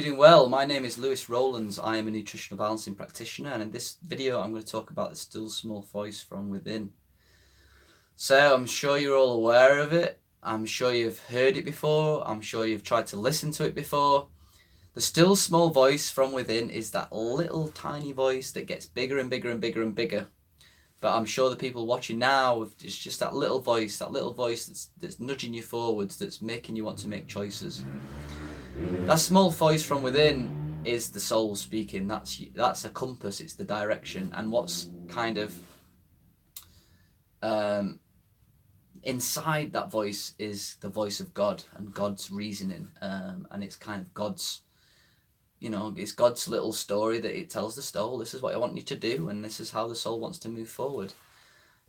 doing well. My name is Rowlands. I am a nutritional balancing practitioner, and in this video I'm going to talk about the still small voice from within. So I'm sure you're all aware of it. I'm sure you've heard it before. I'm sure you've tried to listen to it before. The still small voice from within is that little tiny voice that gets bigger and bigger and bigger and bigger. But I'm sure the people watching now, it's just that little voice that's nudging you forwards, that's making you want to make choices. That small voice from within is the soul speaking. That's a compass. It's the direction, and what's kind of inside that voice is the voice of God and God's reasoning, and it's kind of God's, it's God's little story that it tells the soul. This is what I want you to do, and this is how the soul wants to move forward.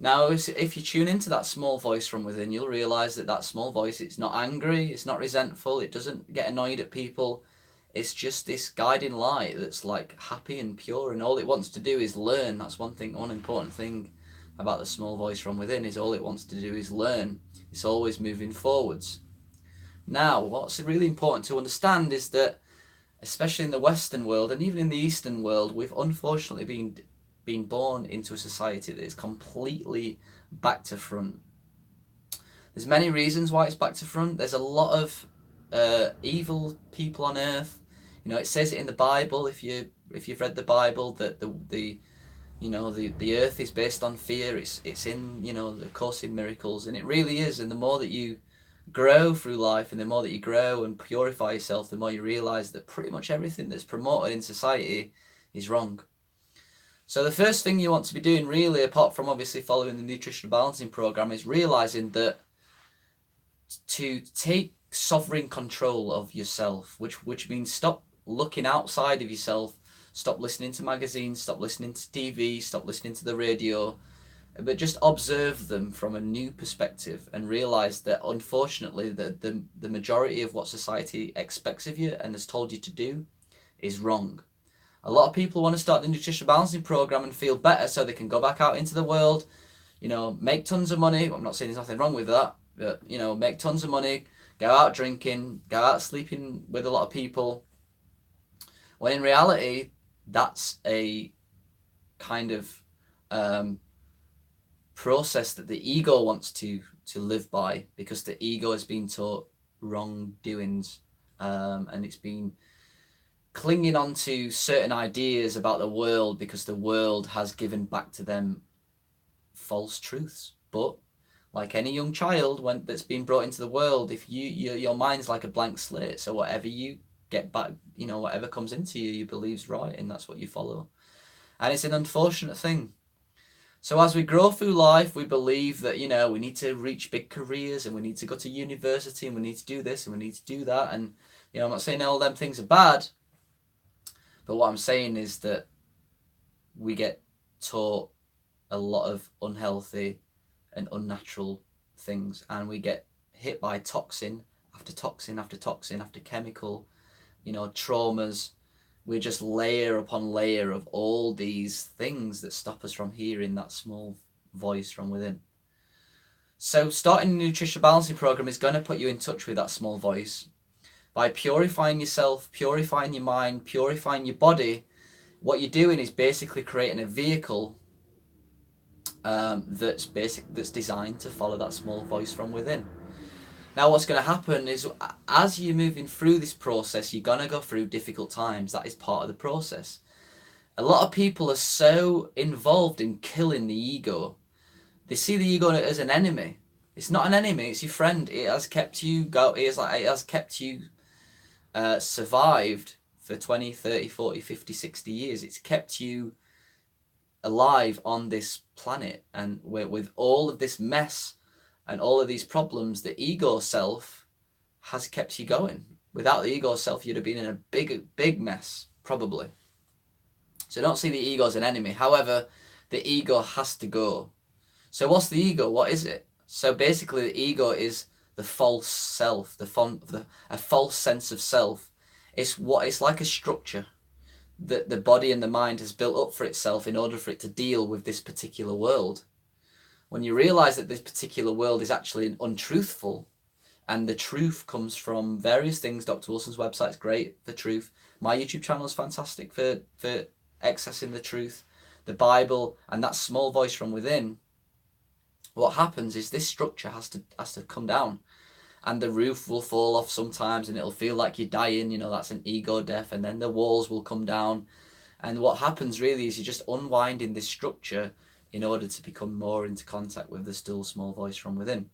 Now, if you tune into that small voice from within, you'll realize that small voice, it's not angry, it's not resentful, it doesn't get annoyed at people. It's just this guiding light that's like happy and pure, and all it wants to do is learn. That's one important thing about the small voice from within, is all it wants to do is learn. It's always moving forwards. Now, what's really important to understand is that, especially in the Western world and even in the Eastern world, we've unfortunately been born into a society that is completely back to front. There's many reasons why it's back to front. There's a lot of evil people on earth. It says it in the Bible, if you've read the Bible, that the earth is based on fear. It's in, of course, in miracles, and it really is. And the more that you grow through life, and the more that you grow and purify yourself, the more you realize that pretty much everything that's promoted in society is wrong. So the first thing you want to be doing, really, apart from obviously following the nutritional balancing program, is realizing that to take sovereign control of yourself, which means stop looking outside of yourself, stop listening to magazines, stop listening to TV, stop listening to the radio, but just observe them from a new perspective, and realize that unfortunately the majority of what society expects of you and has told you to do is wrong. A lot of people want to start the nutritional balancing program and feel better so they can go back out into the world, make tons of money. I'm not saying there's nothing wrong with that, but, make tons of money, go out drinking, go out sleeping with a lot of people. When in reality, that's a kind of process that the ego wants to live by, because the ego has been taught wrongdoings, and it's been clinging on to certain ideas about the world because the world has given back to them false truths. But like any young child that's been brought into the world, if your mind's like a blank slate, so whatever you get back, whatever comes into you believe's right, and that's what you follow. And it's an unfortunate thing. So as we grow through life, we believe that, we need to reach big careers, and we need to go to university, and we need to do this, and we need to do that. And, I'm not saying all them things are bad, but what I'm saying is that we get taught a lot of unhealthy and unnatural things, and we get hit by toxin after toxin after toxin after chemical, traumas. We just layer upon layer of all these things that stop us from hearing that small voice from within. So starting a nutritional balancing program is going to put you in touch with that small voice. By purifying yourself, purifying your mind, purifying your body, what you're doing is basically creating a vehicle that's designed to follow that small voice from within. Now, what's going to happen is, as you're moving through this process, you're going to go through difficult times. That is part of the process. A lot of people are so involved in killing the ego. They see the ego as an enemy. It's not an enemy, it's your friend. It has kept you survived for 20, 30, 40, 50, 60 years. It's kept you alive on this planet, and with all of this mess and all of these problems, the ego self has kept you going. Without the ego self, you'd have been in a big mess, probably. So don't see the ego as an enemy. However, the ego has to go. So what's the ego? What is it? So basically, the ego is the false self, a false sense of self. It's like a structure that the body and the mind has built up for itself in order for it to deal with this particular world. When you realize that this particular world is actually untruthful, And the truth comes from various things. Dr. Wilson's website's great for truth. My YouTube channel is fantastic for accessing the truth, the Bible, and that small voice from within. What happens is this structure has to come down, and the roof will fall off sometimes, and it'll feel like you're dying. You know, that's an ego death, and then the walls will come down. And what happens really is you're just unwinding this structure in order to become more into contact with the still small voice from within.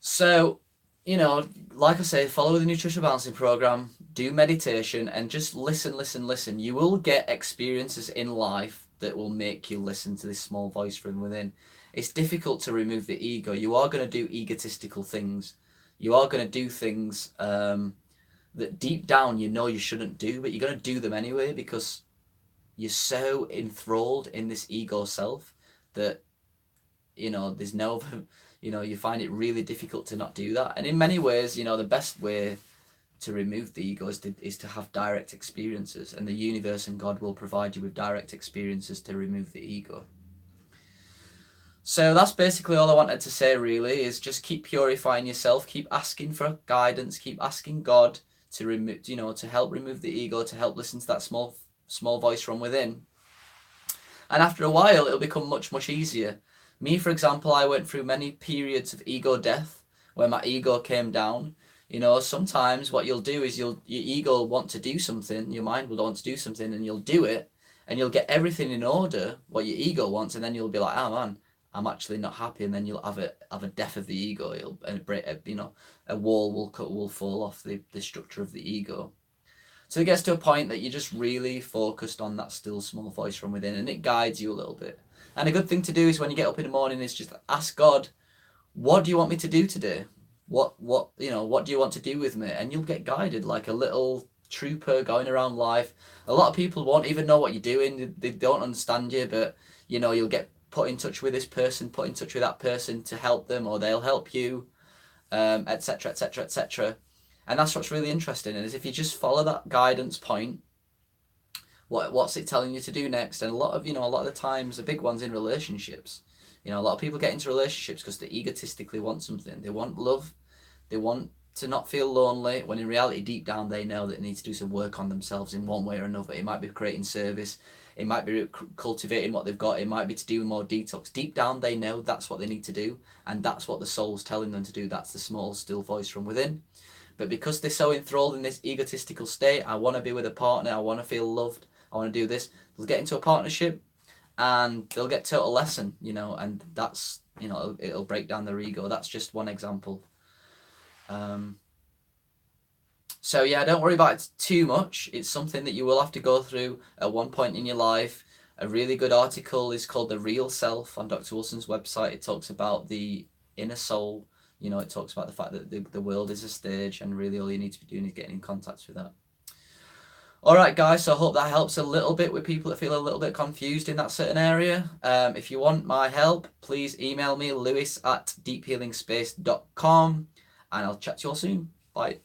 So, you know, like I say, follow the Nutritional Balancing Program, do meditation, and just listen. You will get experiences in life that will make you listen to this small voice from within. It's difficult to remove the ego. You are going to do egotistical things. You are going to do things that deep down you know you shouldn't do, but you're going to do them anyway because you're so enthralled in this ego self that, you know, there's no... You know, you find it really difficult to not do that. And in many ways, you know, the best way to remove the ego is to have direct experiences. And the universe and God will provide you with direct experiences to remove the ego. So that's basically all I wanted to say, really, is just keep purifying yourself. Keep asking for guidance. Keep asking God to remove, you know, to help remove the ego, to help listen to that small voice from within. And after a while, it'll become much, much easier. Me, for example, I went through many periods of ego death where my ego came down. You know, sometimes what you'll do is your ego will want to do something, your mind will want to do something, and you'll do it, and you'll get everything in order, what your ego wants, and then you'll be like, oh man, I'm actually not happy, and then you'll have a death of the ego. It'll break, you know, a wall will fall off the structure of the ego. So it gets to a point that you're just really focused on that still small voice from within, and it guides you a little bit. And a good thing to do is when you get up in the morning is just ask God, what do you want me to do today? What do you want to do with me? And you'll get guided like a little trooper going around life. A lot of people won't even know what you're doing. They don't understand you, but, you know, you'll get put in touch with this person, put in touch with that person to help them, or they'll help you, etc., etc., etc. And that's what's really interesting, is if you just follow that guidance point, what's it telling you to do next? And a lot of the times, the big ones in relationships, you know, a lot of people get into relationships because they egotistically want something. They want love. They want to not feel lonely, when in reality, deep down, they know that they need to do some work on themselves in one way or another. It might be creating service. It might be cultivating what they've got. It might be to do more detox. Deep down, they know that's what they need to do. And that's what the soul's telling them to do. That's the small, still voice from within. But because they're so enthralled in this egotistical state, I want to be with a partner. I want to feel loved. I want to do this. They'll get into a partnership and they'll get total lesson, you know, and that's, you know, it'll break down their ego. That's just one example. So yeah, don't worry about it too much. It's something that you will have to go through at one point in your life. A really good article is called The Real Self on Dr. Wilson's website. It talks about the inner soul. You know, it talks about the fact that the world is a stage, and really all you need to be doing is getting in contact with that. All right, guys, so I hope that helps a little bit with people that feel a little bit confused in that certain area. If you want my help, please email me, lewis@deephealingspace.com, and I'll chat to you all soon. Bye.